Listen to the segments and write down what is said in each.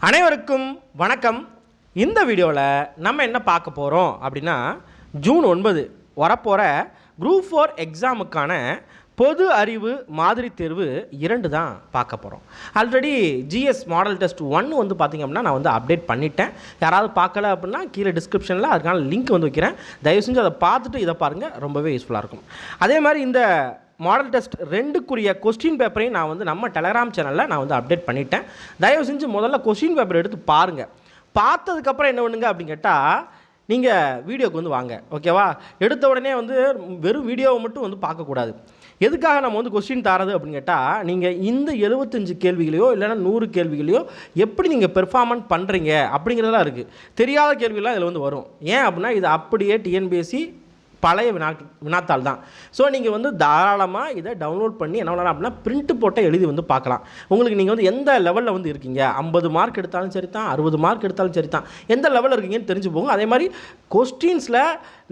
அனைவருக்கும் வணக்கம். இந்த வீடியோவில் நம்ம என்ன பார்க்க போகிறோம் அப்படின்னா, ஜூன் 9 வரப்போகிற குரூப் 4 எக்ஸாமுக்கான பொது அறிவு மாதிரி தேர்வு 2 தான் பார்க்க போகிறோம். ஆல்ரெடி ஜிஎஸ் மாடல் டெஸ்ட் 1 வந்து பார்த்திங்க அப்படின்னா நான் வந்து அப்டேட் பண்ணிட்டேன். யாராவது பார்க்கல அப்படின்னா கீழே டிஸ்கிரிப்ஷனில் அதுக்கான லிங்க் வந்து வைக்கிறேன். தயவு செஞ்சு அதை பார்த்துட்டு இதை பாருங்கள், ரொம்பவே யூஸ்ஃபுல்லாக இருக்கும். அதே மாதிரி இந்த மாடல் டெஸ்ட் 2க்குரிய கொஸ்டின் பேப்பரையும் நான் வந்து நம்ம டெலகிராம் சேனலில் நான் வந்து அப்டேட் பண்ணிட்டேன். தயவு செஞ்சு முதல்ல கொஸ்டின் பேப்பர் எடுத்து பாருங்கள். பார்த்ததுக்கப்புறம் என்ன பண்ணுங்க அப்படின்னு கேட்டால், நீங்கள் வீடியோக்கு வந்து வாங்க, ஓகேவா? எடுத்த உடனே வந்து வெறும் வீடியோவை மட்டும் வந்து பார்க்கக்கூடாது. எதுக்காக நம்ம வந்து கொஸ்டின் தரது அப்படின்னு கேட்டால், நீங்கள் இந்த 75 கேள்விகளையோ இல்லைன்னா 100 கேள்விகளையோ எப்படி நீங்கள் பெர்ஃபார்மன்ஸ் பண்ணுறீங்க அப்படிங்கிறதெல்லாம் இருக்குது. தெரியாத கேள்விகள்லாம் இதில் வந்து வரும். ஏன் அப்படின்னா இது அப்படியே டிஎன்பிஎஸ்சி பழைய வினாத்தாள் தான். ஸோ நீங்கள் வந்து தாராளமாக இதை டவுன்லோட் பண்ணி என்ன பண்ணலாம் அப்படின்னா பிரிண்ட்டு போட்ட எழுதி வந்து பார்க்கலாம். உங்களுக்கு நீங்கள் வந்து எந்த லெவலில் வந்து இருக்கீங்க, 50 மார்க் எடுத்தாலும் சரி தான், 60 மார்க் எடுத்தாலும் சரி தான், எந்த லெவலில் இருக்கீங்கன்னு தெரிஞ்சு போகும். அதே மாதிரி கொஸ்டின்ஸில்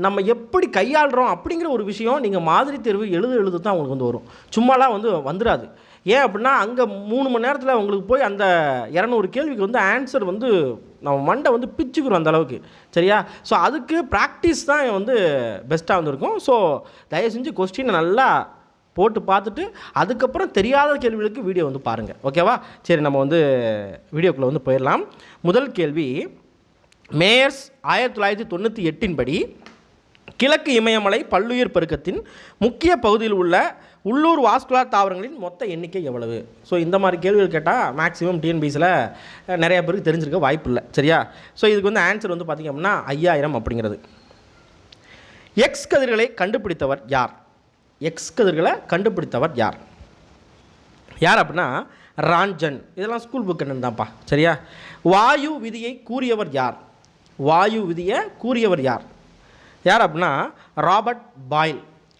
நம்ம எப்படி கையாளுறோம் அப்படிங்கிற ஒரு விஷயம் நீங்கள் மாதிரி தேர்வு எழுது தான் உங்களுக்கு வந்து வரும். சும்மாலாம் வந்து வந்துடாது. ஏன் அப்படின்னா அங்கே 3 மணி நேரத்தில் உங்களுக்கு போய் அந்த 200 கேள்விக்கு வந்து ஆன்சர் வந்து நம்ம மண்டை வந்து பிச்சுக்கிறோம் அந்த அளவுக்கு, சரியா? ஸோ அதுக்கு ப்ராக்டிஸ் தான் வந்து பெஸ்ட்டாக வந்துருக்கும். ஸோ தயவு செஞ்சு கொஸ்டினை நல்லா போட்டு பார்த்துட்டு அதுக்கப்புறம் தெரியாத கேள்விகளுக்கு வீடியோ வந்து பாருங்கள், ஓகேவா? சரி, நம்ம வந்து வீடியோக்குள்ளே வந்து போயிடலாம். முதல் கேள்வி, மேயர்ஸ் 1998 படி கிழக்கு இமயமலை பல்லுயிர் பெருக்கத்தின் முக்கிய பகுதியில் உள்ள உள்ளூர் வாஸ்குலார் தாவரங்களின் மொத்த எண்ணிக்கை எவ்வளவு? ஸோ இந்த மாதிரி கேள்விகள் கேட்டால் மேக்ஸிமம் டிஎன்பிஎஸ்சியில் நிறைய பேருக்கு தெரிஞ்சிருக்க வாய்ப்பு இல்லை, சரியா? ஸோ இதுக்கு வந்து ஆன்சர் வந்து பார்த்திங்க அப்படின்னா 5000 அப்படிங்கிறது. எக்ஸ் கதிர்களை கண்டுபிடித்தவர் யார்? எக்ஸ் கதிர்களை கண்டுபிடித்தவர் யார்? யார் அப்படின்னா ரான்ஜன். இதெல்லாம் ஸ்கூல் புக் என்னதான்ப்பா, சரியா? வாயு விதியை கூறியவர் யார்? வாயு விதியை கூறியவர் யார்? யார் அப்படின்னா ராபர்ட் பாயில்.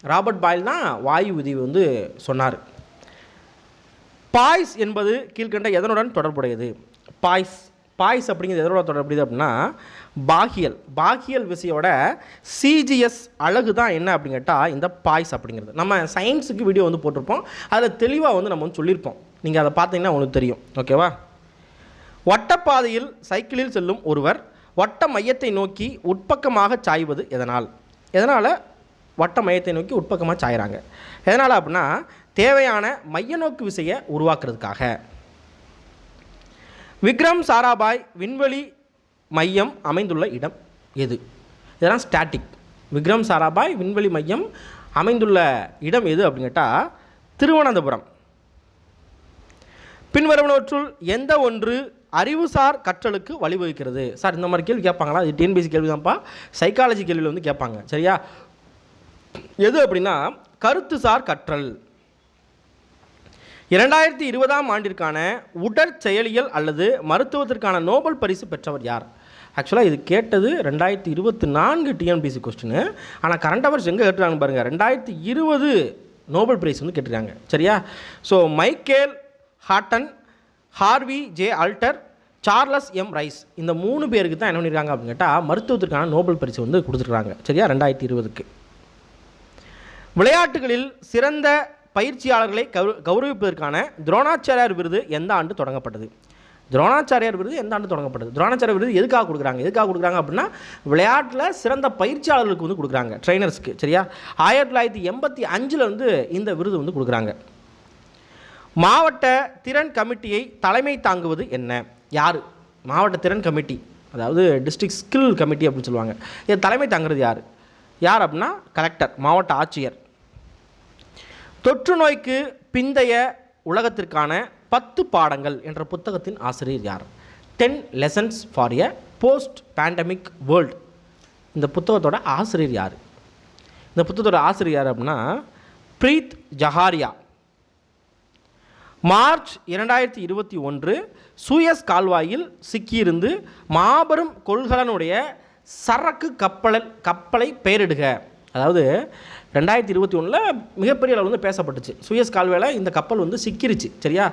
ராபர்ட் பாயில் தான் வாயு விதி வந்து சொன்னார். பாய்ஸ் என்பது கீழ்கண்ட எதனுடன் தொடர்புடையது? பாய்ஸ் அப்படிங்கிறது எதனோட தொடர்புடையது அப்படின்னா பாகியல் விசையோட சிஜிஎஸ் அழகு தான் என்ன அப்படின்னு கேட்டால் இந்த பாய்ஸ் அப்படிங்கிறது. நம்ம சயின்ஸுக்கு வீடியோ வந்து போட்டிருப்போம், அதில் தெளிவாக வந்து நம்ம வந்து சொல்லியிருப்போம். நீங்கள் அதை பார்த்தீங்கன்னா உங்களுக்கு தெரியும், ஓகேவா? வட்டப்பாதையில் சைக்கிளில் செல்லும் ஒருவர் வட்ட மையத்தை நோக்கி உட்பக்கமாக சாய்வது எதனால்? வட்ட மையத்தை நோக்கி உட்பக்கமாக சாயிறாங்க எதனால் அப்படின்னா தேவையான மைய நோக்கு விசையை உருவாக்குறதுக்காக. விக்ரம் சாராபாய் விண்வெளி மையம் அமைந்துள்ள இடம் எது? இதெல்லாம் ஸ்டாட்டிக். விக்ரம் சாராபாய் விண்வெளி மையம் அமைந்துள்ள இடம் எது அப்படின்னு கேட்டால் திருவனந்தபுரம். பின்வருவனவற்றுள் எந்த ஒன்று அறிவுசார் கற்றலுக்கு வழிவகுக்கிறது? சார் இந்த மாதிரி கேள்வி கேட்பாங்களா? இது டிஎன்பிஎஸ்சி கேள்வி தான்ப்பா, சைக்காலஜி கேள்வியில் வந்து கேட்பாங்க, சரியா? எது அப்படின்னா கருத்துசார் கற்றல். 2020ஆம் ஆண்டிற்கான உடற்செயலியல் அல்லது மருத்துவத்திற்கான நோபல் பரிசு பெற்றவர் யார்? ஆக்சுவலாக இது கேட்டது 2024 டிஎன்பிஎஸ்சி கொஸ்டின். ஆனால் கரண்ட் அஃபேர்ஸ் எங்கே கேட்டுருக்காங்க பாருங்கள், 2020 நோபல் பிரைஸ் வந்து கேட்டிருக்காங்க, சரியா? So Michael Houghton, Harvey J Alter, Charles M Rice, இந்த 3 பேருக்கு தான் என்ன பண்ணியிருக்காங்க அப்படின்னு கேட்டால் மருத்துவத்திற்கான நோபல் பரிசு வந்து கொடுத்துருக்காங்க, சரியா? 2020க்கு. விளையாட்டுகளில் சிறந்த பயிற்சியாளர்களை கௌரவிப்பதற்கான துரோணாச்சாரியார் விருது எந்த ஆண்டு தொடங்கப்பட்டது? துரோணாச்சாரியார் விருது எந்த ஆண்டு தொடங்கப்பட்டது? துரோணாச்சாரியார் விருது எதுக்காக கொடுக்குறாங்க அப்படின்னா விளையாட்டில் சிறந்த பயிற்சியாளர்களுக்கு வந்து கொடுக்குறாங்க, ட்ரைனர்ஸ்க்கு, சரியா? 1985 வந்து இந்த விருது வந்து கொடுக்குறாங்க. மாவட்ட திறன் கமிட்டியை தலைமை தாங்குவது என்ன? யார்? மாவட்ட திறன் கமிட்டி, அதாவது டிஸ்ட்ரிக்ட் ஸ்கில் கமிட்டி அப்படின்னு சொல்லுவாங்க. இதை தலைமை தாங்கிறது யார் அப்படின்னா கலெக்டர், மாவட்ட ஆட்சியர். தொற்று நோய்க்கு பிந்தைய உலகத்திற்கான 10 பாடங்கள் என்ற புத்தகத்தின் ஆசிரியர் யார்? 10 lessons for a post pandemic world. இந்த புத்தகத்தோட ஆசிரியர் யார்? இந்த புத்தகத்தோட ஆசிரியர் யார் அப்படின்னா பிரீத் ஜஹாரியா. மார்ச் 2021 சூயஸ் கால்வாயில் சிக்கியிருந்து மாபெரும் கொள்கலனுடைய சரக்கு கப்பலை பெயரிடுக. அதாவது 2021 மிகப்பெரிய அளவில் வந்து பேசப்பட்டுச்சு. சூயஸ் கால்வாயில் இந்த கப்பல் வந்து சிக்கிருச்சு, சரியா?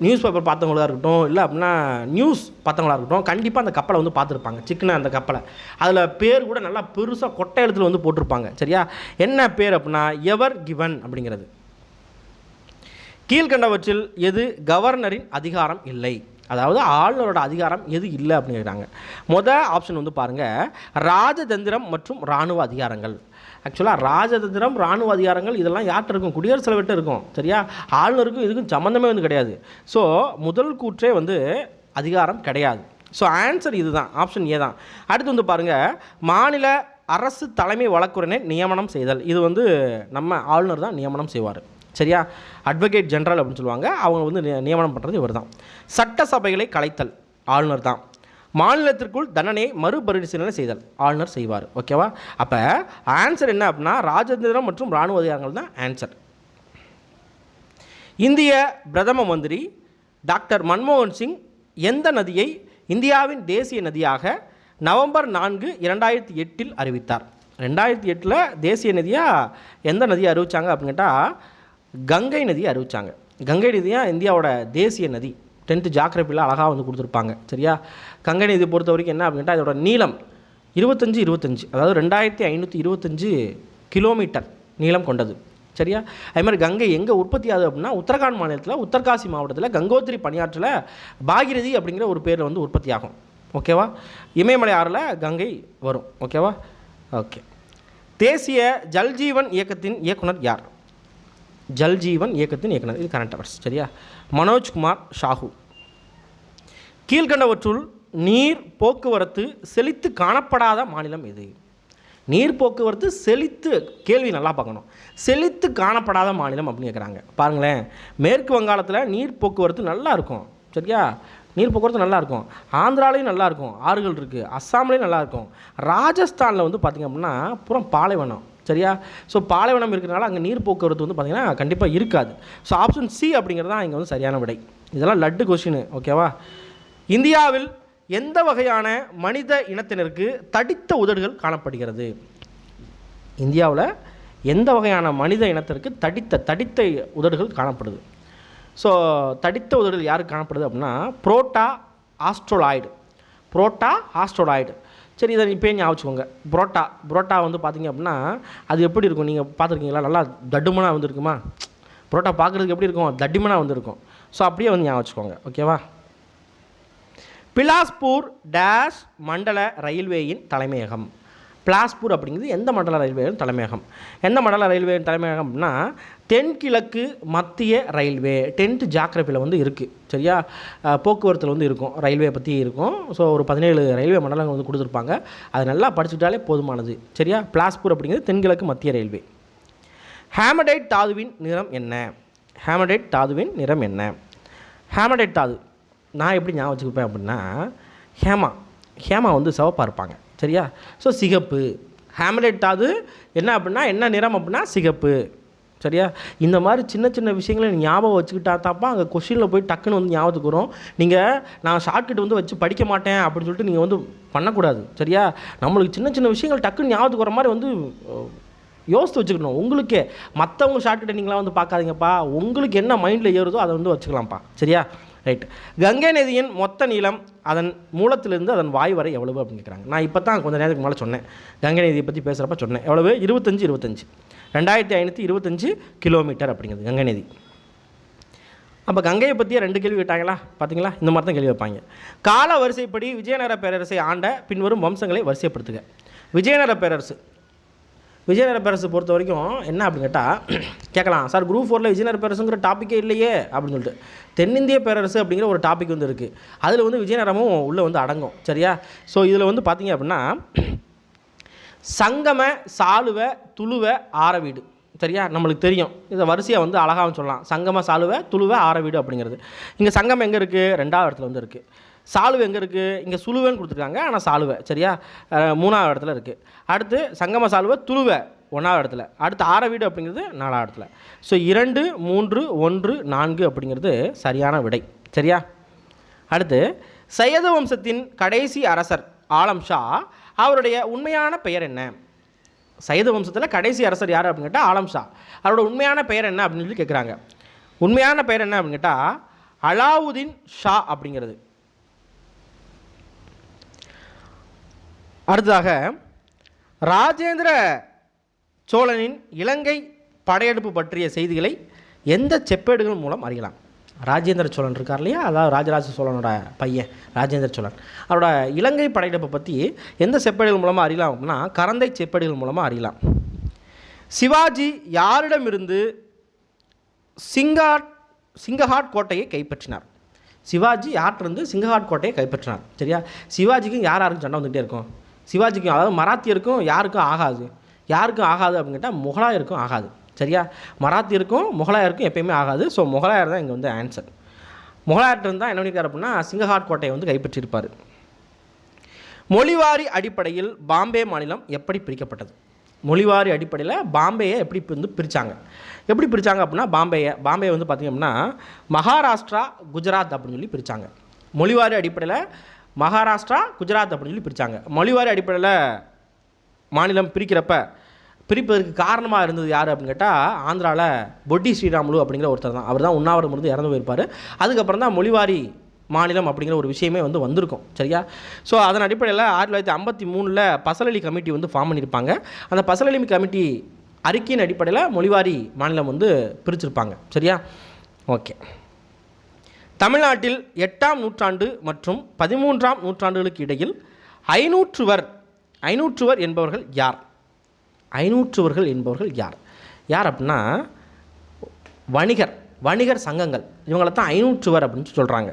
நியூஸ் பேப்பர் பார்த்தவங்களா இருக்கட்டும், இல்லை அப்படின்னா நியூஸ் பார்த்தவங்களா இருக்கட்டும், கண்டிப்பாக அந்த கப்பலை வந்து பார்த்துருப்பாங்க, சிக்கன அந்த கப்பலை. அதில் பேர் கூட நல்லா பெருசாக கொட்டை எழுத்தில் வந்து போட்டிருப்பாங்க, சரியா? என்ன பேர் அப்படின்னா எவர் கிவன் அப்படிங்கிறது. கீழ்கண்டவற்றில் எது கவர்னரின் அதிகாரம் இல்லை? அதாவது ஆளுநரோட அதிகாரம் எது இல்லை அப்படின்னு கேட்குறாங்க. மொதல் ஆப்ஷன் வந்து பாருங்கள், ராஜதந்திரம் மற்றும் இராணுவ அதிகாரங்கள். ஆக்சுவலாக ராஜதந்திரம் இராணுவ அதிகாரங்கள் இதெல்லாம் யார்கிட்ட இருக்கும்? குடியரசுத் தலைவர்கிட்ட இருக்கும். சரியா? ஆளுநருக்கும் இதுக்கும் சம்மந்தமே வந்து கிடையாது. ஸோ முதல் கூற்றே வந்து அதிகாரம் கிடையாது. ஸோ ஆன்சர் இதுதான், ஆப்ஷன் ஏ தான். அடுத்து வந்து பாருங்கள், மாநில அரசு தலைமை வழக்குரைஞரை நியமனம் செய்தல். இது வந்து நம்ம ஆளுநர் தான் நியமனம் செய்வார். சரியா? அட்வொகேட் ஜெனரல் அப்படின்னு சொல்லுவாங்க, அவங்க வந்து நியமனம் பண்ணுறது இவர் தான். சட்டசபைகளை கலைத்தல் ஆளுநர் தான். மாநிலத்திற்குள் தண்டனையை மறுபரிசீலனை செய்தல் ஆளுநர் செய்வார். ஓகேவா? அப்போ ஆன்சர் என்ன அப்படின்னா ராஜதந்திரம் மற்றும் இராணுவ அதிகாரங்கள் தான் ஆன்சர். இந்திய பிரதம மந்திரி டாக்டர் மன்மோகன் சிங் எந்த நதியை இந்தியாவின் தேசிய நதியாக நவம்பர் 4, 2008 அறிவித்தார்? 2008 தேசிய நதியாக எந்த நதியை அறிவித்தாங்க அப்படின்னு கேட்டால் கங்கை நதியை அறிவித்தாங்க. கங்கை நதி தான் இந்தியாவோட தேசிய நதி. 10th ஜாகிரபியில் அழகாக வந்து கொடுத்துருப்பாங்க. சரியா? கங்கை நதி பொறுத்த வரைக்கும் என்ன அப்படின்னு கேட்டால் இதோட நீளம் 25, அதாவது 2525 கிலோமீட்டர் நீளம் கொண்டது. சரியா? அது மாதிரி கங்கை எங்கே உற்பத்தி ஆகுது அப்படின்னா உத்தரகாண்ட் மாநிலத்தில் உத்தரகாசி மாவட்டத்தில் கங்கோத்திரி பனியாற்றில் பாகிரதி அப்படிங்கிற ஒரு பேரில் வந்து உற்பத்தி ஆகும். ஓகேவா? இமயமலை ஆறில் கங்கை வரும். ஓகேவா? ஓகே. தேசிய ஜல்ஜீவன் இயக்கத்தின் இயக்குனர் யார்? ஜல்ஜீவன் இயக்கத்தின் இயக்குனர், இது கரண்ட் அவர்ஸ். சரியா? மனோஜ்குமார் ஷாஹூ. கீழ்கண்டவற்றுள் நீர் போக்குவரத்து செழித்து காணப்படாத மாநிலம் எது? நீர் போக்குவரத்து செழித்து, கேள்வி நல்லா பார்க்கணும், செழித்து காணப்படாத மாநிலம் அப்படின்னு கேட்குறாங்க. பாருங்களேன், மேற்கு வங்காளத்தில் நீர் போக்குவரத்து நல்லா இருக்கும். சரியா? நீர் போக்குவரத்து நல்லாயிருக்கும். ஆந்திராலையும் நல்லாயிருக்கும், ஆறுகள் இருக்குது. அஸ்ஸாம்லேயும் நல்லாயிருக்கும். ராஜஸ்தானில் வந்து பார்த்திங்க அப்படின்னா புறம் பாலைவனம். சரியா? ஸோ பாலைவனம் இருக்கிறனால அங்கே நீர் போக்குவரத்து வந்து பார்த்திங்கன்னா கண்டிப்பாக இருக்காது. ஸோ ஆப்ஷன் சி அப்படிங்கிறது தான் இங்கே வந்து சரியான விடை. இதெல்லாம் லட்டு கொஸ்டின். ஓகேவா? இந்தியாவில் எந்த வகையான மனித இனத்தினருக்கு தடித்த உதடுகள் காணப்படுகிறது? இந்தியாவில் எந்த வகையான மனித இனத்திற்கு தடித்த உதடுகள் காணப்படுது? ஸோ தடித்த உதடுகள் யாருக்கு காணப்படுது அப்படின்னா புரோட்டா ஆஸ்ட்ரோலாய்டு. சரி, இதை இப்போ ஞாபகம் வச்சுக்கோங்க. புரோட்டா வந்து பார்த்திங்க அப்படின்னா அது எப்படி இருக்கும்? நீங்கள் பார்த்துருக்கீங்களா? நல்லா தட்டுமனாக வந்துருக்குமா? புரோட்டா பார்க்குறதுக்கு எப்படி இருக்கும்? தடிமனாக வந்துருக்கும். ஸோ அப்படியே வந்து ஞாபகம் வச்சுக்கோங்க. ஓகேவா? பிலாஸ்பூர் டேஷ் மண்டல ரயில்வேயின் தலைமையகம். பிலாஸ்பூர் அப்படிங்கிறது எந்த மண்டல ரயில்வேயின் தலைமையகம்? எந்த மண்டல ரயில்வேயின் தலைமையகம் அப்படின்னா தென்கிழக்கு மத்திய ரயில்வே. 10th ஜாகிரபியில் வந்து இருக்குது. சரியா? போக்குவரத்தில் வந்து இருக்கும், ரயில்வே பற்றி இருக்கும். ஸோ ஒரு 17 ரயில்வே மண்டலங்கள் வந்து கொடுத்துருப்பாங்க. அதை நல்லா படிச்சுக்கிட்டாலே போதுமானது. சரியா? பிலாஸ்பூர் அப்படிங்கிறது தென்கிழக்கு மத்திய ரயில்வே. ஹேமடைட் தாதுவின் நிறம் என்ன? ஹேமடைட் தாது நான் எப்படி ஞாபகம் வச்சுருப்பேன் அப்படின்னா ஹேமா வந்து சிவப்பாக இருப்பாங்க. சரியா? ஸோ சிகப்பு. ஹேமடைட் தாது என்ன அப்படின்னா என்ன நிறம் அப்படின்னா சிகப்பு. சரியா? இந்த மாதிரி சின்ன சின்ன விஷயங்களை ஞாபகம் வச்சுக்கிட்டா தாப்பா அங்கே கொஷினில் போய் டக்குன்னு வந்து ஞாபகத்துக்கு வரும். நீங்கள் நான் ஷார்ட்கட் வந்து வச்சு படிக்க மாட்டேன் அப்படின்னு சொல்லிட்டு நீங்கள் வந்து பண்ணக்கூடாது. சரியா? நம்மளுக்கு சின்ன சின்ன விஷயங்கள் டக்குன்னு ஞாபகத்துக்கு வர மாதிரி வந்து யோசித்து வச்சுக்கணும். உங்களுக்கே மற்றவங்க ஷார்ட்கட்டை நீங்களாம் வந்து பார்க்காதீங்கப்பா. உங்களுக்கு என்ன மைண்டில் ஏறுதோ அதை வந்து வச்சுக்கலாம்ப்பா. சரியா? ரைட். கங்கை நதியின் மொத்த நீளம் அதன் மூலத்திலிருந்து அதன் வாய் வரை எவ்வளவு அப்படின்னு கேட்குறாங்க. நான் இப்போ தான் கொஞ்சம் நேரத்துக்கு மேலே சொன்னேன், கங்கை நதியை பற்றி பேசுகிறப்ப சொன்னேன். எவ்வளவு? 2525 கிலோமீட்டர் அப்படிங்கிறது கங்கை நதி. அப்போ கங்கையை பற்றியே 2 கேள்வி கேட்டாங்களா? பார்த்தீங்களா? இந்த மாதிரி தான் கேள்வி வைப்பாங்க. கால வரிசைப்படி விஜயநகர பேரரசை ஆண்ட பின்வரும் வம்சங்களை வரிசைப்படுத்துக. விஜயநகர பேரரசு பொறுத்த வரைக்கும் என்ன அப்படின்னு கேட்டால் கேட்கலாம், சார் குரூப் 4 விஜயநகர பேரரசுங்கிற டாப்பிக்கே இல்லையே அப்படின்னு சொல்லிட்டு. தென்னிந்திய பேரரசு அப்படிங்கிற ஒரு டாபிக் வந்து இருக்குது. அதில் வந்து விஜயநகரமும் உள்ளே வந்து அடங்கும். சரியா? ஸோ இதில் வந்து பார்த்தீங்க அப்படின்னா சங்கம, சாளுவ, துளுவ, ஆரவீடு. சரியா? நம்மளுக்கு தெரியும். இதை வரிசையாக வந்து அழகாகவும் சொல்லலாம். சங்கம, சாளுவ, துளுவ, ஆரவீடு அப்படிங்கிறது. இங்கே சங்கம் எங்கே இருக்குது? 2வது இடத்துல வந்து இருக்குது. சாளுவை எங்கே இருக்குது? இங்கே சுழுவைன்னு கொடுத்துருக்காங்க, ஆனால் சாளுவை. சரியா? 3வது இடத்துல இருக்குது. அடுத்து சங்கம சாளுவை துளுவை 1வது இடத்துல. அடுத்து ஆரவீடு அப்படிங்கிறது 4வது இடத்துல. ஸோ 2, 3, 1, 4 அப்படிங்கிறது சரியான விடை. சரியா? அடுத்து சையத வம்சத்தின் கடைசி அரசர் ஆலம் ஷா, அவருடைய உண்மையான பெயர் என்ன? சையத வம்சத்தில் கடைசி அரசர் யார் அப்படின்னு கேட்டால் ஆலம் ஷா. அவரோட உண்மையான பெயர் என்ன அப்படின்னு சொல்லி கேட்குறாங்க. உண்மையான பெயர் என்ன அப்படின்னு கேட்டால் அலாவுதீன் ஷா அப்படிங்கிறது. அடுத்ததாக ராஜேந்திர சோழனின் இலங்கை படையெடுப்பு பற்றிய செய்திகளை எந்த செப்பேடுகள் மூலம் அறியலாம்? ராஜேந்திர சோழன் இருக்கார் இல்லையா, அதாவது ராஜராஜ சோழனோட பையன் ராஜேந்திர சோழன். அவரோட இலங்கை படையெடுப்பை பற்றி எந்த செப்பேடுகள் மூலமாக அறியலாம் அப்படின்னா கரந்தை செப்பேடுகள் மூலமாக அறியலாம். சிவாஜி யாரிடமிருந்து சிங்கஹாட் கோட்டையை கைப்பற்றினார்? சிவாஜி யார்கிட்டருந்து சிங்கஹாட் கோட்டையை கைப்பற்றினார். சரியா, சிவாஜிக்கும் யாருக்கும் சண்டை வந்துகிட்டே இருக்கும். சிவாஜிக்கும் அதாவது மராத்தியருக்கும் யாருக்கும் ஆகாது. யாருக்கும் ஆகாது அப்படின்னு கேட்டால் முகலாயருக்கும் ஆகாது. சரியா, மராத்தியருக்கும் முகலாயருக்கும் எப்பயுமே ஆகாது. ஸோ முகலாயர் தான் இங்கே வந்து ஆன்சர். முகலாயர்கிட்ட இருந்தால் என்ன பண்ணியிருக்காரு அப்படின்னா சிங்கஹாட் கோட்டையை வந்து கைப்பற்றியிருப்பார். மொழிவாரி அடிப்படையில் பாம்பே மாநிலம் எப்படி பிரிக்கப்பட்டது? மொழிவாரி அடிப்படையில் பாம்பேயை எப்படி வந்து பிரித்தாங்க? எப்படி பிரித்தாங்க அப்படின்னா பாம்பே வந்து பார்த்திங்க அப்படின்னா மகாராஷ்டிரா குஜராத் அப்படின்னு சொல்லி பிரித்தாங்க. மொழிவாரி அடிப்படையில் மகாராஷ்டிரா குஜராத் அப்படின்னு சொல்லி பிரித்தாங்க. மொழிவாரி அடிப்படையில் மாநிலம் பிரிப்பதற்கு காரணமாக இருந்தது யார் அப்படின்னு கேட்டால் ஆந்திராவில் பொட்டி ஸ்ரீராமுலு அப்படிங்கிற ஒருத்தர் தான். அவர் தான் உண்ணாவிரதம் இருந்து இறந்து போயிருப்பார். அதுக்கப்புறம் தான் மொழிவாரி மாநிலம் அப்படிங்கிற ஒரு விஷயமே வந்து வந்திருக்கும். சரியா, ஸோ அதன் அடிப்படையில் 1953 பசலலி கமிட்டி வந்து ஃபார்ம் பண்ணியிருப்பாங்க. அந்த பசலலி கமிட்டி அறிக்கையின் அடிப்படையில் மொழிவாரி மாநிலம் வந்து பிரிச்சிருப்பாங்க. சரியா, ஓகே. தமிழ்நாட்டில் 8ஆம் நூற்றாண்டு மற்றும் 13ஆம் நூற்றாண்டுகளுக்கு இடையில் ஐநூற்றுவர் என்பவர்கள் யார்? யார் அப்படின்னா வணிகர் சங்கங்கள், இவங்களை தான் ஐநூற்றுவர் அப்படின்னு சொல்கிறாங்க.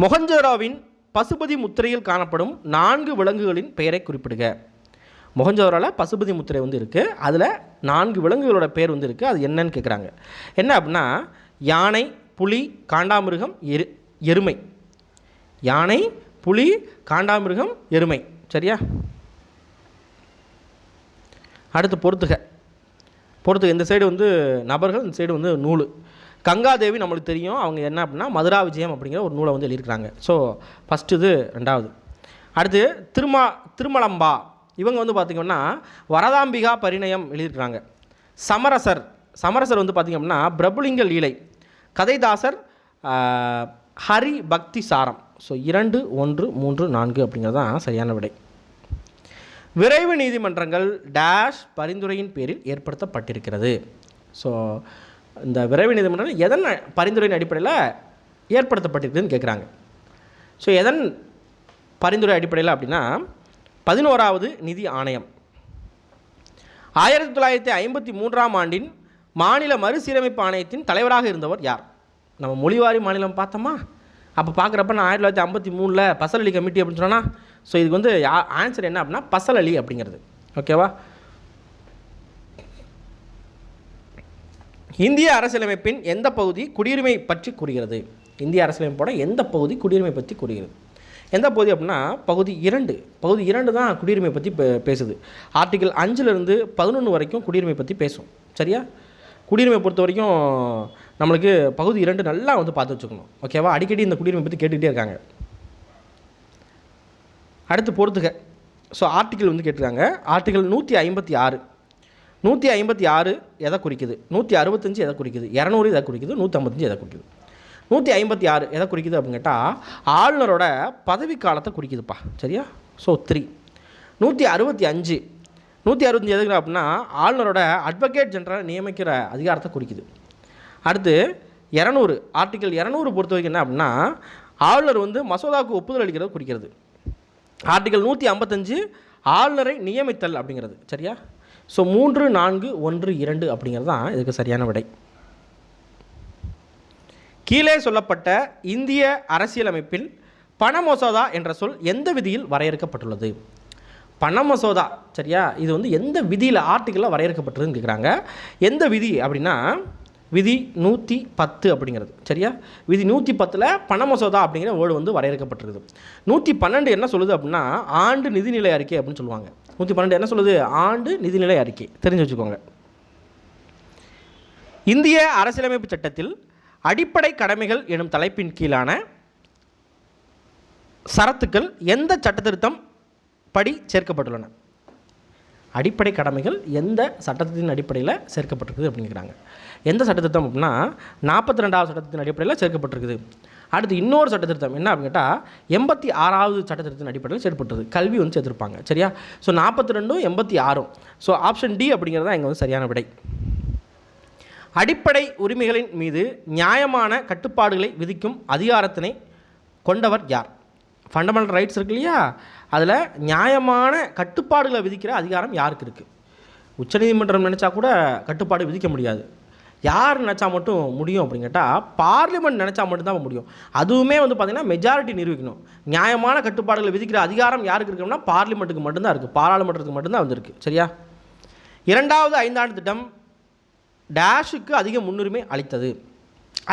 மொஹஞ்சதாரோவின் பசுபதி முத்திரையில் காணப்படும் 4 விலங்குகளின் பெயரை குறிப்பிடுக. மொஹஞ்சதாரோவில் பசுபதி முத்திரை வந்து இருக்குது, அதில் 4 விலங்குகளோட பேர் வந்து இருக்குது. அது என்னன்னு கேட்குறாங்க. என்ன அப்படின்னா யானை, புலி, காண்டாமிருகம், எருமை. யானை, புலி, காண்டாமிருகம், எருமை. சரியா, அடுத்து பொறுத்துக. இந்த சைடு வந்து நபர்கள், இந்த சைடு வந்து நூல். கங்காதேவி நம்மளுக்கு தெரியும், அவங்க என்ன அப்படின்னா மதுரா விஜயம் அப்படிங்கிற ஒரு நூலை வந்து எழுதியிருக்கிறாங்க. ஸோ ஃபஸ்ட்டு இது 2வது. அடுத்து திருமலம்பா, இவங்க வந்து பார்த்திங்கன்னா வரதாம்பிகா பரிணயம் எழுதியிருக்கிறாங்க. சமரசர் வந்து பார்த்திங்க அப்படின்னா பிரபுலிங்க லீலை. கதைதாசர் ஹரி பக்தி சாரம். ஸோ 2, 1, 3, 4 அப்படிங்கிறது தான் சரியான விடை. விரைவு நீதிமன்றங்கள் டேஷ் பரிந்துரையின் பேரில் ஏற்படுத்தப்பட்டிருக்கிறது. ஸோ இந்த விரைவு நீதிமன்றங்கள் எதன் பரிந்துரையின் அடிப்படையில் ஏற்படுத்தப்பட்டிருக்குதுன்னு கேட்குறாங்க. ஸோ எதன் பரிந்துரை அடிப்படையில் அப்படின்னா 11வது நிதி ஆணையம். 1953ஆம் ஆண்டின் மாநில மறுசீரமைப்பு ஆணையத்தின் தலைவராக இருந்தவர் யார்? நம்ம மொழிவாரி மாநிலம் பார்த்தோமா, அப்போ பார்க்குறப்ப நான் 1953 பசலலி கமிட்டி அப்படின்னு சொன்னால், ஸோ இதுக்கு வந்து ஆன்சர் என்ன அப்படின்னா பசலலி அப்படிங்கிறது. ஓகேவா, இந்திய அரசியலமைப்பின் எந்த பகுதி குடியுரிமை பற்றி கூறுகிறது? இந்திய அரசியலமைப்போட எந்த பகுதி குடியுரிமை பற்றி கூறுகிறது? எந்த பகுதி அப்படின்னா பகுதி 2 தான் குடியுரிமை பற்றி பேசுது. ஆர்டிகல் 5லேருந்து 11 வரைக்கும் குடியுரிமை பற்றி பேசும். சரியா, குடியுரிமை பொறுத்த வரைக்கும் நம்மளுக்கு பகுதி 2 நல்லா வந்து பார்த்து வச்சுக்கணும். ஓகேவா, அடிக்கடி இந்த குடியுரிமை பற்றி கேட்டுக்கிட்டே இருக்காங்க. அடுத்து பொறுத்துக. ஸோ ஆர்டிகல் வந்து கேட்டிருக்காங்க. ஆர்டிகல் 156 எதை குறிக்குது? 165 எதை குறிக்குது? 200 எதை குறிக்குது? 155 எதை குறிக்குது? 156 எதை குறிக்குது அப்படின்னு கேட்டால் ஆளுநரோட பதவி காலத்தை குறிக்குதுப்பா. சரியா, ஸோ 3. 165 எதுக்கு அப்படின்னா ஆளுநரோட அட்வொகேட் ஜெனரலை நியமிக்கிற அதிகாரத்தை குறிக்குது. அடுத்து 200 ஆர்டிகல் 200 பொறுத்த வரைக்கும் என்ன அப்படின்னா ஆளுநர் வந்து மசோதாவுக்கு ஒப்புதல் அளிக்கிறது குறிக்கிறது. ஆர்டிகல் 155 ஆளுநரை நியமித்தல் அப்படிங்கிறது. சரியா, ஸோ 3, 4, 1, 2 அப்படிங்கிறது தான் இதுக்கு சரியான விடை. கீழே சொல்லப்பட்ட இந்திய அரசியலமைப்பில் பண மசோதா என்ற சொல் எந்த விதியில் வரையறுக்கப்பட்டுள்ளது? பண மசோதா, சரியா, இது வந்து எந்த விதியில் ஆர்டிக்கலில் வரையறுக்கப்பட்டதுன்னு கேட்குறாங்க. எந்த விதி அப்படின்னா விதி 110 அப்படிங்கிறது. சரியா, விதி 110 பண மசோதா அப்படிங்கிற வேர்டு வந்து வரையறுக்கப்பட்டிருக்குது. 112 என்ன சொல்லுது அப்படின்னா ஆண்டு நிதிநிலை அறிக்கை அப்படின்னு சொல்லுவாங்க. 112 என்ன சொல்லுது? ஆண்டு நிதிநிலை அறிக்கை. தெரிஞ்சு வச்சுக்கோங்க. இந்திய அரசியலமைப்பு சட்டத்தில் அடிப்படை கடமைகள் எனும் தலைப்பின் கீழான சரத்துக்கள் எந்த சட்டத்திருத்தம் படி சேர்க்கப்பட்டுள்ளன? அடிப்படை கடமைகள் எந்த சட்டத்தின் அடிப்படையில் சேர்க்கப்பட்டிருக்குது அப்படிங்கிறாங்க. எந்த சட்டத்திருத்தம் அப்படின்னா 42வது சட்டத்தின் அடிப்படையில் சேர்க்கப்பட்டிருக்குது. அடுத்து இன்னொரு சட்டத்திருத்தம் என்ன அப்படின்னு கேட்டால் 86வது சட்டத்திருத்தின் அடிப்படையில் சேர்க்கப்பட்டது. கல்வி வந்து சேர்த்துருப்பாங்க. சரியா, ஸோ 42, 86. ஸோ ஆப்ஷன் டி அப்படிங்கிறது தான் இங்கே வந்து சரியான விடை. அடிப்படை உரிமைகளின் மீது நியாயமான கட்டுப்பாடுகளை விதிக்கும் அதிகாரத்தினை கொண்டவர் யார்? ஃபண்டமெண்டல் ரைட்ஸ் இருக்கு இல்லையா, அதில் நியாயமான கட்டுப்பாடுகளை விதிக்கிற அதிகாரம் யாருக்கு இருக்குது? உச்சநீதிமன்றம் நினச்சா கூட கட்டுப்பாடு விதிக்க முடியாது. யார் நினச்சா மட்டும் முடியும் அப்படின்னு கேட்டால் பார்லிமெண்ட் நினச்சா மட்டும்தான் முடியும். அதுவுமே வந்து பார்த்திங்கன்னா மெஜாரிட்டி நிரூபிக்கணும். நியாயமான கட்டுப்பாடுகளை விதிக்கிற அதிகாரம் யாருக்கு இருக்குன்னா பார்லிமெண்ட்டுக்கு மட்டும்தான் இருக்குது, பாராளுமன்றத்துக்கு மட்டும்தான் வந்திருக்கு. சரியா? இரண்டாவது ஐந்தாண்டு திட்டம் டேஷுக்கு அதிக முன்னுரிமை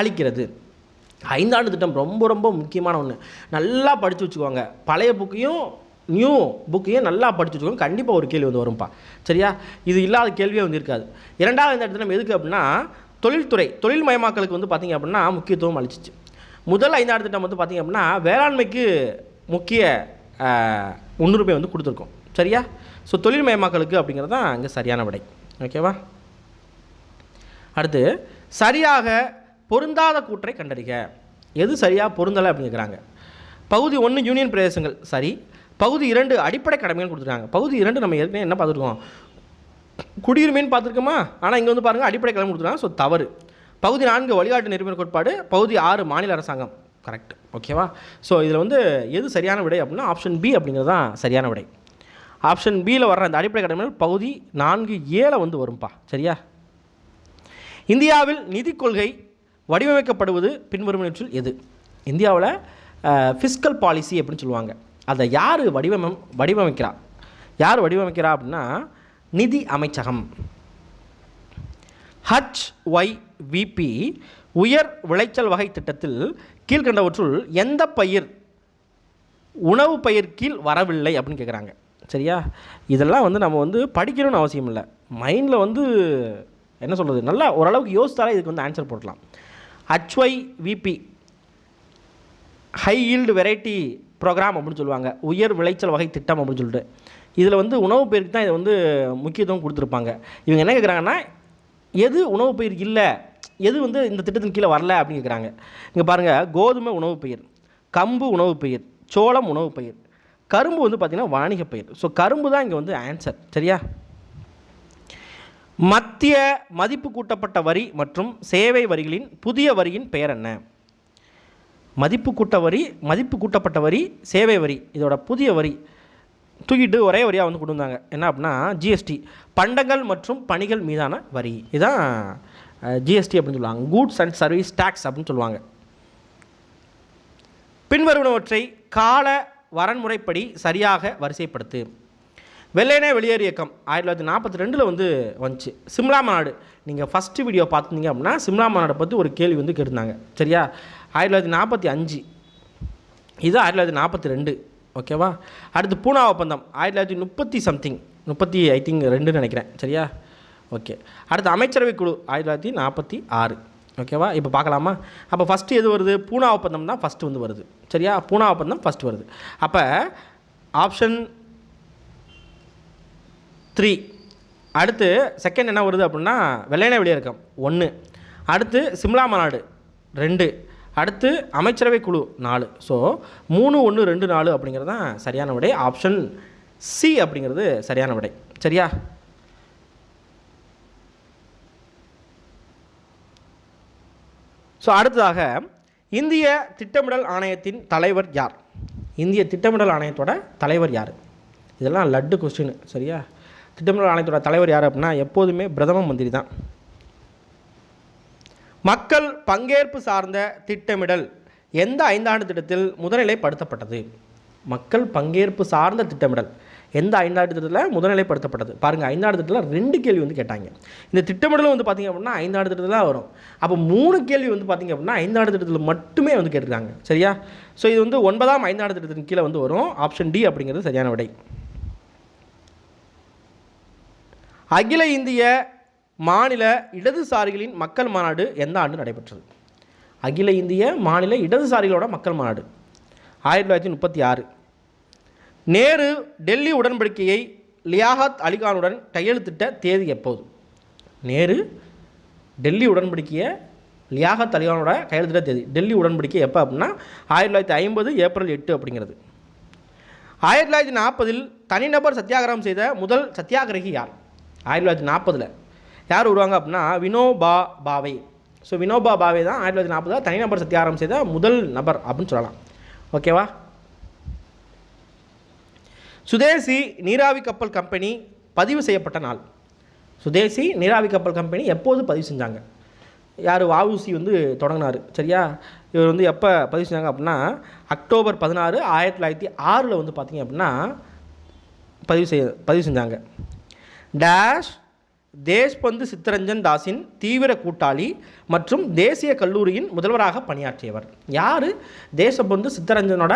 அளிக்கிறது. ஐந்தாண்டு திட்டம் ரொம்ப ரொம்ப முக்கியமான ஒன்று. நல்லா படித்து வச்சுக்கோங்க. பழைய புக்கையும் நியூ புக்கையும் நல்லா படித்து வச்சுக்கோங்க. கண்டிப்பாக ஒரு கேள்வி வந்து வரும்ப்பா. சரியா? இது இல்லாத கேள்வியே வந்து இருக்காது. இரண்டாவது ஐந்தாண்டு திட்டம் எதுக்கு அப்படின்னா தொழில் மயமாக்கலுக்கு வந்து பார்த்திங்க அப்படின்னா முக்கியத்துவம் அளிச்சிச்சு. முதல் ஐந்தாண்டு திட்டம் வந்து பார்த்திங்க அப்படின்னா வேளாண்மைக்கு முக்கிய முன்னுரிமை வந்து கொடுத்துருக்கோம். சரியா? ஸோ தொழில் மயமாக்கலுக்கு அப்படிங்கிறது தான் இங்கே சரியான விடை. ஓகேவா? அடுத்து சரியாக பொருந்தாத கூற்றை கண்டறிக. எது சரியாக பொருந்தலை அப்படின்னு கேட்குறாங்க. பகுதி 1 யூனியன் பிரதேசங்கள் சரி. பகுதி 2 அடிப்படை கடமைகள் கொடுத்துருக்காங்க. பகுதி 2 நம்ம ஏற்கனவே என்ன பார்த்துருக்கோம்? குடியுரிமைன்னு பார்த்துருக்கோமா? ஆனால் இங்கே வந்து பாருங்கள் அடிப்படை கடமை கொடுத்துருக்காங்க. ஸோ தவறு. பகுதி 4 வழிகாட்டு நெறிமுறை கோட்பாடு. பகுதி 6 மாநில அரசாங்கம். கரெக்ட். ஓகேவா? ஸோ இதில் வந்து எது சரியான விடை அப்படின்னா ஆப்ஷன் பி அப்படிங்கிறது தான் சரியான விடை. ஆப்ஷன் பியில் வர்ற அந்த அடிப்படை கடமைகள் பகுதி 4A வந்து வரும்பா. சரியா? இந்தியாவில் நிதி கொள்கை வடிவமைக்கப்படுவது பின்வருவனவற்றில் எது? இந்தியாவில் ஃபிஸ்கல் பாலிசி அப்படின்னு சொல்லுவாங்க. அதை யார் வடிவமைக்கிறா அப்படின்னா நிதி அமைச்சகம். HYVP உயர் விளைச்சல் வகை திட்டத்தில் கீழ்கண்டவற்றுள் எந்த பயிர் உணவு பயிர் கீழ் வரவில்லை அப்படின்னு கேட்குறாங்க. சரியா? இதெல்லாம் வந்து நம்ம வந்து படிக்கணும்னு அவசியம் இல்லை. மைண்டில் வந்து என்ன சொல்கிறது, நல்லா ஓரளவுக்கு யோசித்தாலே இதுக்கு வந்து ஆன்சர் போடலாம். HYVP high yield variety programme அப்படின்னு சொல்லுவாங்க. உயர் விளைச்சல் வகை திட்டம் அப்படின்னு சொல்லிட்டு இதில் வந்து உணவு பயிருக்கு தான் இதை வந்து முக்கியத்துவம் கொடுத்துருப்பாங்க. இவங்க என்ன கேட்குறாங்கன்னா எது உணவு பயிர் இல்லை, எது வந்து இந்த திட்டத்தின் கீழே வரல அப்படின்னு கேட்குறாங்க. இங்கே பாருங்கள், கோதுமை உணவு பயிர், கம்பு உணவு பயிர், சோளம் உணவு பயிர், கரும்பு வந்து பார்த்திங்கன்னா வாணிக பயிர். ஸோ கரும்பு தான் இங்கே வந்து ஆன்சர். சரியா? மத்திய மதிப்பு கூட்டப்பட்ட வரி மற்றும் சேவை வரிகளின் புதிய வரியின் பெயர் என்ன? மதிப்பு கூட்டப்பட்ட வரி, சேவை வரி, இதோட புதிய வரி தூக்கிட்டு ஒரே வரியாக வந்து கொண்டு வந்தாங்க. என்ன அப்படின்னா ஜிஎஸ்டி, பண்டங்கள் மற்றும் பணிகள் மீதான வரி. இதுதான் ஜிஎஸ்டி அப்படின்னு சொல்லுவாங்க. கூட்ஸ் அண்ட் சர்வீஸ் டேக்ஸ் அப்படின்னு சொல்லுவாங்க. பின்வருவனவற்றை கால வரன்முறைப்படி சரியாக வரிசைப்படுத்து. வெள்ளையனே வெளியேறு இயக்கம் 1942 வந்து வந்துச்சு. சிம்லா மாநாடு, நீங்கள் ஃபஸ்ட்டு வீடியோ பார்த்துருந்தீங்க அப்படின்னா சிம்லா மாநாடை பற்றி ஒரு கேள்வி வந்து கேட்டிருந்தாங்க. சரியா? 1945, இது 1942. ஓகேவா? அடுத்து பூனா ஒப்பந்தம் 1930 சம்திங், 32 நினைக்கிறேன். சரியா? ஓகே. அடுத்து அமைச்சரவை குழு 1946. ஓகேவா? இப்போ பார்க்கலாமா? அப்போ ஃபஸ்ட்டு எது வருது? பூனா ஒப்பந்தம் தான் ஃபஸ்ட்டு வந்து வருது. சரியா? பூனா ஒப்பந்தம் ஃபஸ்ட்டு வருது. அப்போ ஆப்ஷன் 3. அடுத்து செகண்ட் என்ன வருது அப்படின்னா வெள்ளையனே வெளியேறு 1. அடுத்து சிம்லா மாநாடு 2. அடுத்து அமைச்சரவை குழு 4. ஸோ 3, 1, 2, 4 அப்படிங்கிறது தான் சரியான விடை. ஆப்ஷன் சி அப்படிங்கிறது சரியான விடை. சரியா? ஸோ அடுத்ததாக இந்திய திட்டமிடல் ஆணையத்தின் தலைவர் யார்? இந்திய திட்டமிடல் ஆணையத்தோட தலைவர் யார்? இதெல்லாம் லட்டு கொஸ்டின். சரியா? திட்டமிடல் ஆணையத்தோட தலைவர் யார் அப்படின்னா எப்போதுமே பிரதம மந்திரி தான். மக்கள் பங்கேற்பு சார்ந்த திட்டமிடல் எந்த ஐந்தாண்டு திட்டத்தில் முதல்நிலைப்படுத்தப்பட்டது? மக்கள் பங்கேற்பு சார்ந்த திட்டமிடல் எந்த ஐந்தாண்டு திட்டத்தில் முதல்நிலைப்படுத்தப்பட்டது? பாருங்கள், ஐந்தாண்டு திட்டத்தில் 2 கேள்வி வந்து கேட்டாங்க. இந்த திட்டமிடலும் வந்து பார்த்திங்க அப்படின்னா ஐந்தாண்டு திட்டத்தில் தான் வரும். அப்போ 3 கேள்வி வந்து பார்த்திங்க அப்படின்னா ஐந்தாண்டு திட்டத்தில் மட்டுமே வந்து கேட்டிருக்காங்க. சரியா? ஸோ இது வந்து 9ஆம் ஐந்தாண்டு திட்டத்தின் கீழே வந்து வரும். ஆப்ஷன் டி அப்படிங்கிறது சரியான விடை. அகில இந்திய மாநில இடதுசாரிகளின் மக்கள் மாநாடு எந்த ஆண்டு நடைபெற்றது? அகில இந்திய மாநில இடதுசாரிகளோட மக்கள் மாநாடு 1936. நேரு டெல்லி உடன்படிக்கையை லியாகத் அலிகானுடன் கையெழுத்திட்ட தேதி எப்போது? நேரு டெல்லி உடன்படிக்கையை லியாகத் அலிகானோட கையெழுத்திட்ட தேதி, டெல்லி உடன்படிக்கை எப்போ அப்படின்னா 1950 ஏப்ரல் 8 அப்படிங்கிறது. 1940 தனிநபர் சத்தியாகிரகம் செய்த முதல் சத்தியாகிரகி யார்? 1940 யார் வருவாங்க அப்படின்னா வினோபா பாவே. ஸோ வினோபா பாவே தான் 1940 தனிநபர் சத்தியாகிரகம் செய்த முதல் நபர் அப்படின்னு சொல்லலாம். ஓகேவா? சுதேசி நீராவி கப்பல் கம்பெனி பதிவு செய்யப்பட்ட நாள். சுதேசி நீராவி கப்பல் கம்பெனி எப்போது பதிவு செஞ்சாங்க? யார்? வஉசி வந்து தொடங்கினார். சரியா? இவர் வந்து எப்போ பதிவு செஞ்சாங்க அப்படின்னா அக்டோபர் 16, 1906 வந்து பார்த்திங்க அப்படின்னா பதிவு செஞ்சாங்க. டேஷ் தேஷ்பந்து சித்தரஞ்சன் தாஸின் தீவிர கூட்டாளி மற்றும் தேசிய கல்லூரியின் முதல்வராக பணியாற்றியவர். யார்? தேசபந்து சித்தரஞ்சனோட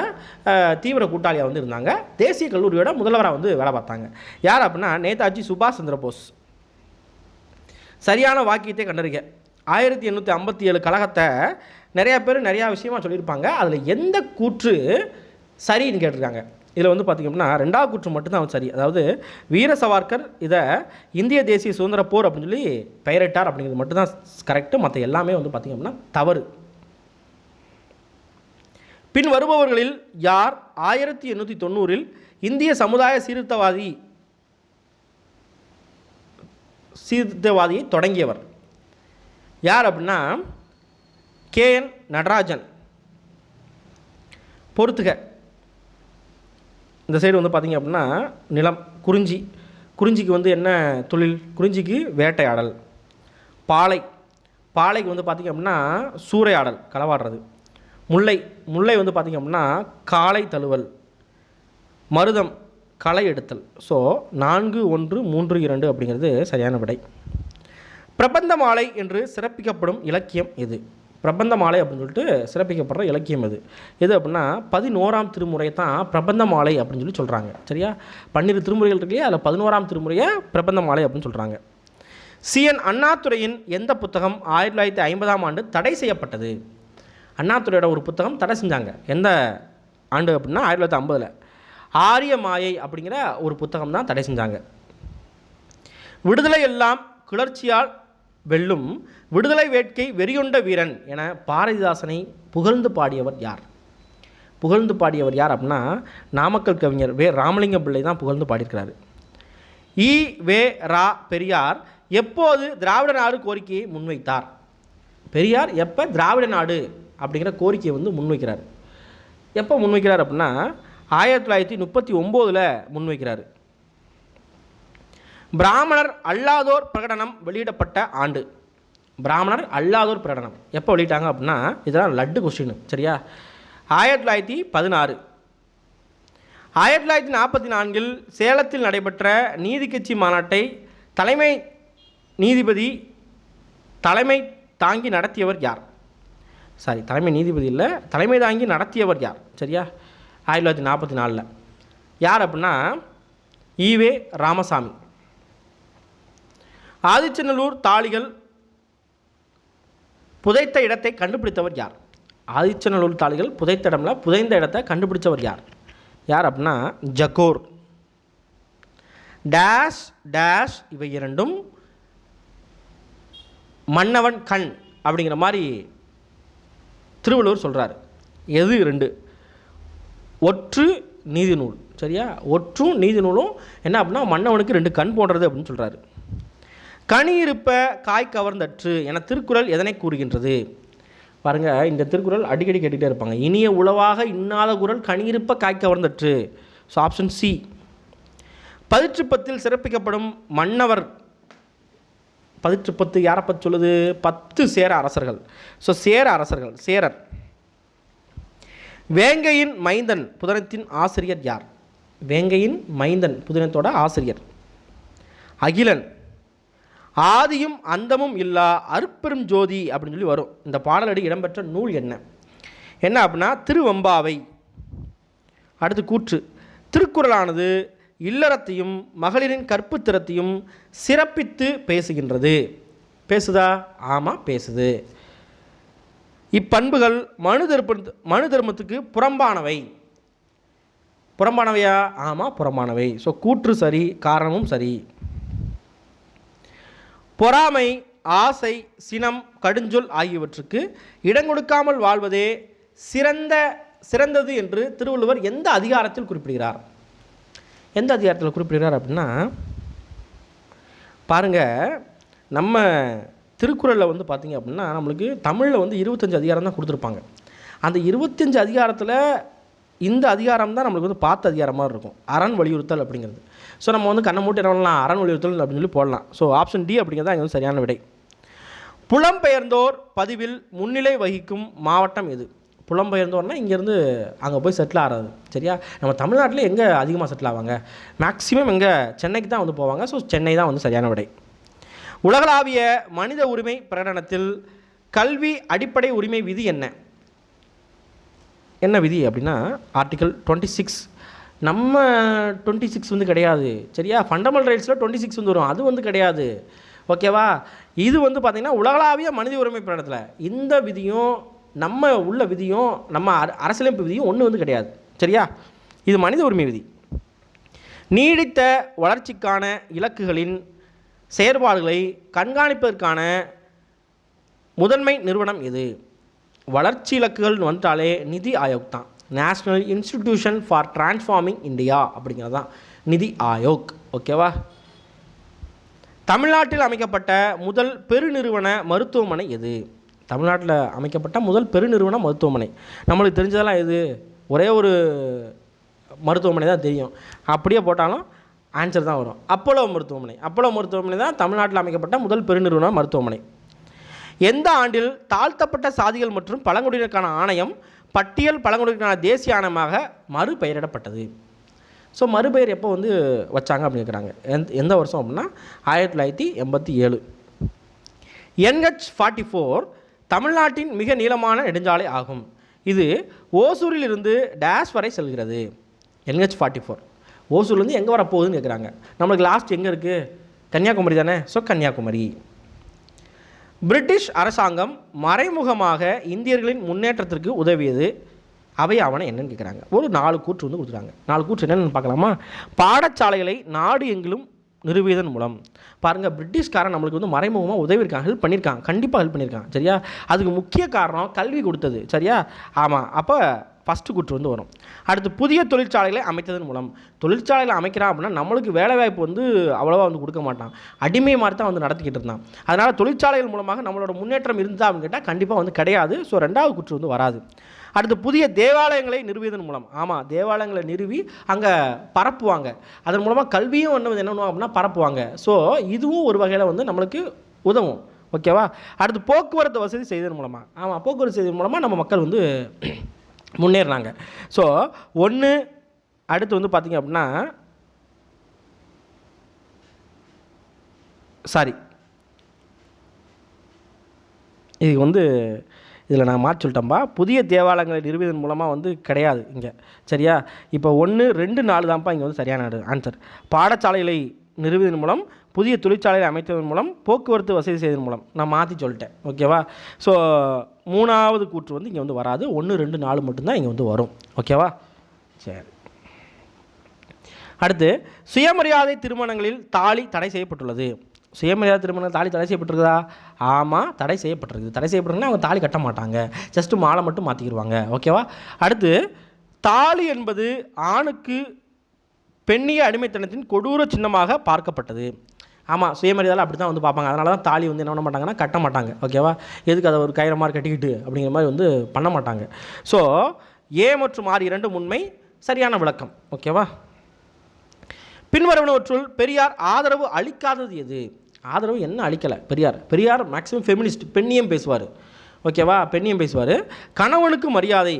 தீவிர கூட்டாளியாக வந்து இருந்தாங்க. தேசிய கல்லூரியோட முதல்வராக வந்து வேலை பார்த்தாங்க. யார் அப்படின்னா நேதாஜி சுபாஷ் சந்திர போஸ். சரியான வாக்கியத்தை கண்டறிக. 1857 கழகத்தை நிறையா பேர் நிறையா விஷயமாக சொல்லியிருப்பாங்க. அதில் எந்த கூற்று சரின்னு கேட்டிருக்காங்க. இதில் வந்து பார்த்திங்க அப்படின்னா 2வது கூற்று மட்டும்தான் சரி. அதாவது வீர சவார்கர் இதை இந்திய தேசிய சுதந்திர போர் அப்படின்னு சொல்லி பெயரிட்டார் அப்படிங்கிறது மட்டும்தான் கரெக்டு. மற்ற எல்லாமே வந்து பார்த்திங்க அப்படின்னா தவறு. பின் வருபவர்களில் யார் 1890 இந்திய சமுதாய சீர்திருத்தவாதியை தொடங்கியவர்? யார் அப்படின்னா KN நடராஜன். பொறுத்துக. இந்த சைடு வந்து பார்த்திங்க அப்படின்னா நிலம். குறிஞ்சிக்கு வந்து என்ன தொழில்? குறிஞ்சிக்கு வேட்டையாடல். பாலைக்கு வந்து பார்த்திங்க அப்படின்னா சூறையாடல், களவாடுறது. முல்லை வந்து பார்த்திங்க அப்படின்னா காளை தழுவல். மருதம் களை எடுத்தல். ஸோ 4, 1, 3, 2 அப்படிங்கிறது சரியான விடை. பிரபந்த மாலை என்று சிறப்பிக்கப்படும் இலக்கியம் எது? பிரபந்த மாலை அப்படின்னு சொல்லிட்டு சிறப்பிக்கப்படுற இலக்கியம் எது அப்படின்னா 11ஆம் திருமுறை தான் பிரபந்த மாலை அப்படின்னு சொல்லி சொல்கிறாங்க. சரியா? 12 திருமுறைகள் இருக்கு. அதில் 11ஆம் திருமுறையை பிரபந்த மாலை அப்படின்னு சொல்கிறாங்க. CN அண்ணாதுரையின் எந்த புத்தகம் 1950ஆம் ஆண்டு தடை செய்யப்பட்டது? அண்ணாதுரையோட ஒரு புத்தகம் தடை செஞ்சாங்க. எந்த ஆண்டு அப்படின்னா 1950. ஆரிய மாயை அப்படிங்கிற ஒரு புத்தகம் தான் தடை செஞ்சாங்க. விடுதலை எல்லாம் கிளர்ச்சியால் வெல்லும், விடுதலை வேட்கை வெறியொண்ட வீரன் என பாரதிதாசனை புகழ்ந்து பாடியவர் யார்? புகழ்ந்து பாடியவர் யார் அப்படின்னா நாமக்கல் கவிஞர் வே. ராமலிங்க பிள்ளை தான் புகழ்ந்து பாடியிருக்கிறாரு. ஈ.வே. ரா. பெரியார் எப்போது திராவிட நாடு கோரிக்கையை முன்வைத்தார்? பெரியார் எப்போ திராவிட நாடு அப்படிங்கிற கோரிக்கையை வந்து முன்வைக்கிறார்? எப்போ முன்வைக்கிறார் அப்படின்னா 1939 முன்வைக்கிறார். பிராமணர் அல்லாதோர் பிரகடனம் வெளியிடப்பட்ட ஆண்டு. பிராமணர் அல்லாதோர் பிரகடனம் எப்போ வெளியிட்டாங்க அப்படின்னா இதெல்லாம் லட்டு கொஸ்டின். சரியா? 1916. 1944 சேலத்தில் நடைபெற்ற நீதி கட்சி மாநாட்டை தலைமை தாங்கி நடத்தியவர் யார்? தலைமை நீதிபதி இல்லை, தலைமை தாங்கி நடத்தியவர் யார்? சரியா? 1944. யார் அப்படின்னா ஈ.வே. ராமசாமி. ஆதிச்சநல்லூர் தாளிகள் புதைத்த இடத்தை கண்டுபிடித்தவர் யார்? ஆதிச்சநல்லூர் தாளிகள் புதைத்த இடம்ல புதைந்த இடத்தை கண்டுபிடிச்சவர் யார்? யார் அப்படின்னா ஜகோர். டேஷ் டேஷ் இவை இரண்டும் மன்னவன் கண் அப்படிங்கிற மாதிரி திருவள்ளுவர் சொல்கிறார். எது 2? ஒற்று நீதி நூல். சரியா? ஒற்றும் நீதி நூலும் என்ன அப்படின்னா மன்னவனுக்கு 2 கண் போன்றது அப்படின்னு சொல்கிறாரு. கனி இருப்ப காய் கவர்ந்தற்று என திருக்குறள் எதனை கூறுகின்றது? பாருங்கள், இந்த திருக்குறள் அடிக்கடி கேட்டுகிட்டே இருப்பாங்க. இனிய உளவாக இன்னாத குறள் கனி இருப்ப காய் கவர்ந்தற்று. So option C. பதிற்றுப்பத்தில் சிறப்பிக்கப்படும் மன்னவர். பதிற்றுப்பத்து யாரை பற்றி சொல்லுது? 10 சேர அரசர்கள். ஸோ சேரர். வேங்கையின் மைந்தன் புதினத்தின் ஆசிரியர் யார்? வேங்கையின் மைந்தன் புதினத்தோட ஆசிரியர் அகிலன். ஆதியும் அந்தமும் இல்லா அருட்பெரும் ஜோதி அப்படின்னு சொல்லி வரும். இந்த பாடலடி இடம்பெற்ற நூல் என்ன அப்படின்னா திருவெம்பாவை. அடுத்து கூற்று. திருக்குறளானது இல்லறத்தையும் மகளிரின் கற்புத்திறத்தையும் சிறப்பித்து பேசுகின்றது. பேசுதா? ஆமாம், பேசுது. இப்பண்புகள் மனு தர்மத்துக்கு புறம்பானவையா? ஆமாம், புறம்பானவை. ஸோ கூற்று சரி, காரணமும் சரி. பொறாமை, ஆசை, சினம், கடுஞ்சொல் ஆகியவற்றுக்கு இடங்கொடுக்காமல் வாழ்வதே சிறந்தது என்று திருவள்ளுவர் எந்த அதிகாரத்தில் குறிப்பிடுகிறார்? எந்த அதிகாரத்தில் குறிப்பிடுகிறார் அப்படின்னா பாருங்கள், நம்ம திருக்குறளில் வந்து பார்த்திங்க அப்படின்னா நம்மளுக்கு தமிழில் வந்து 25 அதிகாரம் தான் கொடுத்துருப்பாங்க. அந்த 25 அதிகாரத்தில் இந்த அதிகாரம் தான் நம்மளுக்கு வந்து பார்த்த அதிகாரமாக இருக்கும், அரண் வலியுறுத்தல் அப்படிங்கிறது. ஸோ நம்ம வந்து கண்ணை மூட்டி என்ன பண்ணலாம், அரண் வலியுறுத்தல் அப்படின்னு சொல்லி போடலாம். ஸோ ஆப்ஷன் டி அப்படிங்கிறது தான் இங்கே வந்து சரியான விடை. புலம்பெயர்ந்தோர் பதிவில் முன்னிலை வகிக்கும் மாவட்டம் எது? புலம்பெயர்ந்தோர்னால் இங்கேருந்து அங்கே போய் செட்டில் ஆகிறது. சரியா? நம்ம தமிழ்நாட்டில் எங்கே அதிகமாக செட்டில் ஆவாங்க? மேக்ஸிமம் எங்கே சென்னைக்கு தான் வந்து போவாங்க. ஸோ சென்னை தான் வந்து சரியான விடை. உலகளாவிய மனித உரிமை பிரகடனத்தில் கல்வி அடிப்படை உரிமை விதி என்ன விதி அப்படின்னா ஆர்டிகல் 26. நம்ம 26 வந்து கிடையாது. சரியா? ஃபண்டமெண்டல் ரைட்ஸில் 26 வந்து வரும், அது வந்து கிடையாது. ஓகேவா? இது வந்து பார்த்திங்கன்னா உலகளாவிய மனித உரிமை பிரகடனத்தில் இந்த விதியும் நம்ம உள்ள விதியும் நம்ம அரசியலமைப்பு விதியும் ஒன்று வந்து கிடையாது. சரியா? இது மனித உரிமை விதி. நீடித்த வளர்ச்சிக்கான இலக்குகளின் செயற்பாடுகளை கண்காணிப்பதற்கான முதன்மை நிறுவனம் எது? வளர்ச்சி இலக்குகள் வந்துட்டாலே நிதி ஆயோக் தான். National institution for transforming India அப்படிங்கிறது தான் நிதி ஆயோக். ஓகேவா? தமிழ்நாட்டில் அமைக்கப்பட்ட முதல் பெருநிறுவன மருத்துவமனை எது? தமிழ்நாட்டில் அமைக்கப்பட்ட முதல் பெருநிறுவன மருத்துவமனை நம்மளுக்கு தெரிஞ்சதெல்லாம் எது? ஒரே ஒரு மருத்துவமனை தான் தெரியும். அப்படியே போட்டாலும் ஆன்சர் தான் வரும், அப்போலோ மருத்துவமனை. அப்போலோ மருத்துவமனை தான் தமிழ்நாட்டில் அமைக்கப்பட்ட முதல் பெருநிறுவன மருத்துவமனை. எந்த ஆண்டில் தாழ்த்தப்பட்ட சாதிகள் மற்றும் பழங்குடியினருக்கான ஆணையம் பட்டியல் பழங்குடியினருக்கான தேசிய ஆணையமாக மறுபெயரிடப்பட்டது? ஸோ மறுபெயர் எப்போ வந்து வச்சாங்க அப்படின்னு கேட்குறாங்க. எந்த வருஷம் அப்படின்னா 1987. NH-44 தமிழ்நாட்டின் மிக நீளமான நெடுஞ்சாலை ஆகும். இது ஓசூரில் இருந்து டேஷ் வரை செல்கிறது. NH-44 ஓசூர்லேருந்து எங்கே வரப்போகுதுன்னு கேட்குறாங்க. நம்மளுக்கு லாஸ்ட் எங்கே இருக்குது? கன்னியாகுமரி தானே. ஸோ கன்னியாகுமரி. பிரிட்டிஷ் அரசாங்கம் மறைமுகமாக இந்தியர்களின் முன்னேற்றத்திற்கு உதவியது அவை ஆவண என்னன்னு கேட்குறாங்க. ஒரு 4 கூற்று வந்து கொடுத்துருக்காங்க. 4 கூற்று என்னென்னு பார்க்கலாமா? பாடசாலைகளை நாடு எங்கிலும் நிறுவியதன் மூலம். பாருங்கள், பிரிட்டிஷ்காரன் நம்மளுக்கு வந்து மறைமுகமாக உதவி இருக்காங்க, ஹெல்ப் பண்ணியிருக்காங்க, கண்டிப்பாக ஹெல்ப் பண்ணியிருக்காங்க. சரியா? அதுக்கு முக்கிய காரணம் கல்வி கொடுத்தது. சரியா? ஆமாம். அப்போ ஃபஸ்ட்டு கூற்று வந்து வரும். அடுத்து புதிய தொழிற்சாலைகளை அமைத்ததன் மூலம். தொழிற்சாலைகளை அமைக்கிறான் அப்படின்னா நம்மளுக்கு வேலைவாய்ப்பு வந்து அவ்வளோவா வந்து கொடுக்க மாட்டான், அடிமை மாதிரி தான் வந்து நடத்திக்கிட்டு இருந்தான். அதனால் தொழிற்சாலைகள் மூலமாக நம்மளோட முன்னேற்றம் இருந்தால் அப்படின்னு கேட்டால் கண்டிப்பாக வந்து கிடையாது. ஸோ 2வது கூற்று வந்து வராது. அடுத்து புதிய தேவாலயங்களை நிறுவியதன் மூலம். ஆமாம், தேவாலயங்களை நிறுவி அங்கே பரப்புவாங்க, அதன் மூலமாக கல்வியும் என்ன பண்ணுவோம் அப்படின்னா பரப்புவாங்க. ஸோ இதுவும் ஒரு வகையில் வந்து நம்மளுக்கு உதவும். ஓகேவா? அடுத்து போக்குவரத்து வசதி செய்ததன் மூலமாக. ஆமாம், போக்குவரத்து செய்ததன் மூலமாக நம்ம மக்கள் வந்து முன்னேறினாங்க. ஸோ ஒன்று. அடுத்து வந்து பார்த்திங்க அப்படின்னா இதுக்கு வந்து இதில் நான் மாற்றி சொல்லிட்டேன்பா. புதிய தேவாலயங்களை நிறுவியதன் மூலமாக வந்து கிடையாது இங்கே. சரியா? இப்போ 1, 2, 4 தான்ப்பா இங்கே வந்து சரியான ஆன்சர். பாடசாலைகளை நிறுவியதன் மூலம், புதிய தொழிற்சாலைகளை அமைத்ததன் மூலம், போக்குவரத்து வசதி செய்வதன் மூலம். நான் மாற்றி சொல்லிட்டேன். ஓகேவா? ஸோ 3வது கூற்று வந்து இங்கே வந்து வராது. 1, 2, 4 மட்டும்தான் இங்கே வந்து வரும். ஓகேவா? சரி. அடுத்து சுயமரியாதை திருமணங்களில் தாலி தடை செய்யப்பட்டுள்ளது. சுயமரியாதை திருமணம் தாலி தடை செய்யப்பட்டிருக்குதா? ஆமாம், தடை செய்யப்பட்டிருக்குது. தடை செய்யப்பட்டிருக்குன்னா அவங்க தாலி கட்ட மாட்டாங்க, ஜஸ்ட்டு மாலை மட்டும் மாற்றிக்கிடுவாங்க. ஓகேவா? அடுத்து தாலி என்பது ஆணுக்கு பெண்ணிய அடிமைத்தனத்தின் கொடூர சின்னமாக பார்க்கப்பட்டது. ஆமாம், சுயமரியாதை அப்படி தான் வந்து பார்ப்பாங்க. அதனால தான் தாலி வந்து என்ன பண்ண மாட்டாங்கன்னா கட்ட மாட்டாங்க. ஓகேவா? எதுக்கு அதை ஒரு கயிறு மாதிரி கட்டிக்கிட்டு அப்படிங்கிற மாதிரி வந்து பண்ண மாட்டாங்க. ஸோ ஏ மற்றும் ஆர் 2 உண்மை, சரியான விளக்கம். ஓகேவா? பின்வருவனவற்றுள் பெரியார் ஆதரவு அளிக்காதது எது? ஆதரவு என்ன அளிக்கலை பெரியார் மேக்ஸிமம் ஃபெமினிஸ்ட், பெண்ணியம் பேசுவார். ஓகேவா? பெண்ணியம் பேசுவார். கணவனுக்கு மரியாதை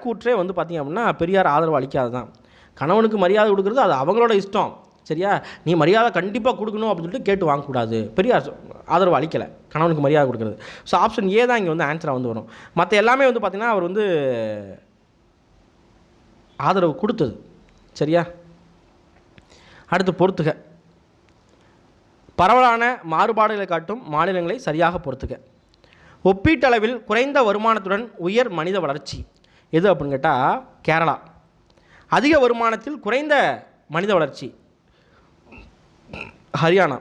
கூற்றே வந்து பார்த்திங்க அப்படின்னா பெரியார் ஆதரவு அளிக்காது தான். கணவனுக்கு மரியாதை கொடுக்குறது அது அவங்களோட இஷ்டம். சரியா? நீ மரியாதை கண்டிப்பாக கொடுக்கணும் அப்படின்னு சொல்லிட்டு கேட்டு வாங்கக்கூடாது. பெரியார் ஆதரவு அளிக்கலை கணவனுக்கு மரியாதை கொடுக்குறது. ஸோ ஆப்ஷன் ஏ தான் இங்கே வந்து ஆன்சராக வந்து வரும். மற்ற எல்லாமே வந்து பார்த்திங்கன்னா அவர் வந்து ஆதரவு கொடுத்தது. சரியா? அடுத்து பொறுத்துக. பரவலான மாறுபாடுகளை காட்டும் மாநிலங்களை சரியாக பொறுத்துக. ஒப்பீட்டளவில் குறைந்த வருமானத்துடன் உயர் மனித வளர்ச்சி எது அப்படின்னு கேட்டால் கேரளா. அதிக வருமானத்தில் குறைந்த மனித வளர்ச்சி ஹரியானா.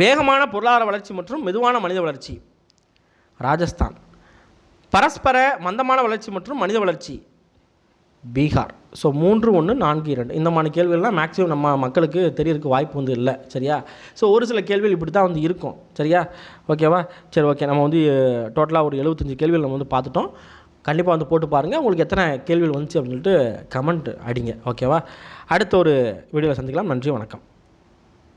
வேகமான பொருளாதார வளர்ச்சி மற்றும் மெதுவான மனித வளர்ச்சி ராஜஸ்தான். பரஸ்பர மந்தமான வளர்ச்சி மற்றும் மனித வளர்ச்சி பீகார். ஸோ 3, 1, 4, 2 இந்த மாதிரி கேள்விகள்லாம் மேக்ஸிமம் நம்ம மக்களுக்கு தெரியறதுக்கு வாய்ப்பு வந்து இல்லை. சரியா? ஸோ ஒரு சில கேள்விகள் இப்படி தான் வந்து இருக்கும். சரியா? ஓகேவா? சரி, ஓகே. நம்ம வந்து டோட்டலாக ஒரு 75 கேள்விகள் நம்ம வந்து பார்த்துட்டோம். கண்டிப்பாக வந்து போட்டு பாருங்கள். உங்களுக்கு எத்தனை கேள்விகள் வந்துச்சு அப்படின்னு சொல்லிட்டு கமெண்ட் அடிங்க. ஓகேவா? அடுத்த ஒரு வீடியோவில் சந்திக்கலாம். நன்றி, வணக்கம்.